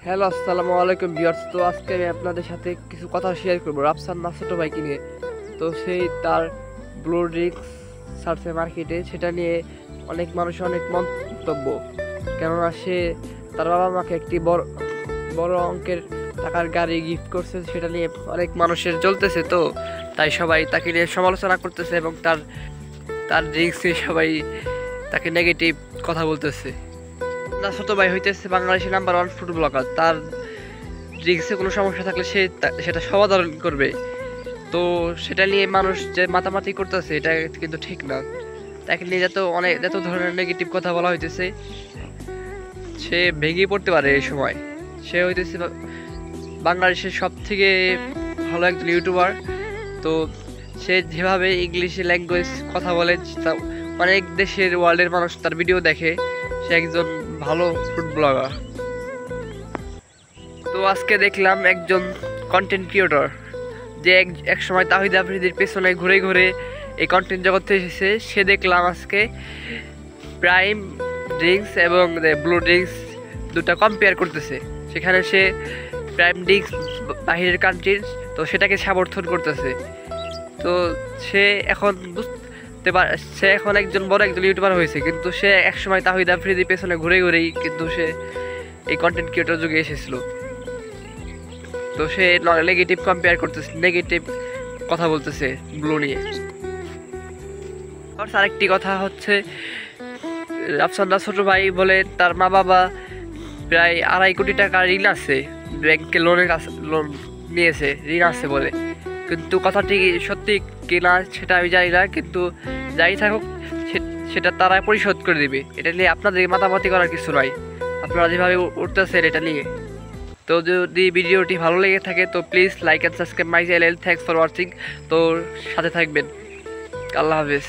Hello, আসসালামু আলাইকুম viewers. তো আজকে আমি আপনাদের সাথে কিছু কথা শেয়ার করবো রাফসান না ছোটো ভাইকে নিয়ে। তো সেই তার ব্লু ড্রিঙ্কস ছাড়ছে মার্কেটে, সেটা নিয়ে অনেক মানুষের অনেক মন্তব্য। কেননা সে তার বাবা মাকে একটি বড় বড় অঙ্কের টাকার গাড়ি গিফট করছে, সেটা নিয়ে অনেক মানুষের চলতেছে। তো তাই সবাই তাকে নিয়ে সমালোচনা করতেছে এবং তার তার ড্রিঙ্কস নিয়ে সবাই তাকে নেগেটিভ কথা বলতেছে। না, ছোট ভাই হইতেছে বাংলাদেশের নাম্বার 1 ফুড ব্লগার। তার ড্রিঙ্কসে কোনো সমস্যা থাকলে সেটা সমাধান করবে। তো সেটা নিয়ে মানুষ যে মাতামাতি করতেছে, এটা কিন্তু ঠিক না। তাকে নিয়ে যত ধরনের নেগেটিভ কথা বলা হইতেছে, সে ভেঙে পড়তে পারে এই সময়। সে হইতেছে বাংলাদেশের সব থেকে ভালো একজন ইউটিউবার। তো সে যেভাবে ইংলিশে ল্যাঙ্গুয়েজ কথা বলে, অনেক দেশের ওয়ার্ল্ডের মানুষ তার ভিডিও দেখে। সে একজন ভালো ফুড ব্লগার। তো আজকে দেখলাম একজন কন্টেন্ট ক্রিয়েটর যে এক সময় তাহিদ আফ্রিদির পেছনে ঘুরে ঘুরে এই কন্টেন্ট জগতে এসেছে। সে দেখলাম আজকে প্রাইম ড্রিঙ্কস এবং ব্লু ড্রিঙ্কস দুটা কম্পেয়ার করতেছে। সেখানে সে প্রাইম ড্রিঙ্কস বাহিরের কান্ট্রির, তো সেটাকে সমর্থন করতেছে। তো সে এখন সে এখন বড় একজন ইউটিউবার হয়েছে, কিন্তু সে একসময় তাহিদ আফ্রিদির পেছনে ঘুরে ঘুরেই কিন্তু সে এই কন্টেন্ট ক্রিয়েটর যুগে এসেছিল। তো সে নেগেটিভ কম্পেয়ার করতেছে, নেগেটিভ কথা বলতেছে ব্লু নিয়ে। আরেকটি কথা হচ্ছে, রাফসান ছোট ভাই বলে তার মা বাবা প্রায় 2.5 কোটি টাকা ঋণ আছে, ব্যাংকে লোন নিয়েছে, ঋণ আছে বলে। কিন্তু কথাটি সত্যি কিনা সেটা আমি জানি না, কিন্তু যাই থাকুক সেটা তারা পরিশোধ করে দিবে। এটা নিয়ে আপনাদের মাতামাতি করার কিছু নয়। আপনারা যেভাবে উঠতেছেন এটা নিয়ে। তো যদি ভিডিওটি ভালো লেগে থাকে তো please like and subscribe my channel. Thanks for watching. তো সাথে থাকবেন। আল্লাহ হাফেজ।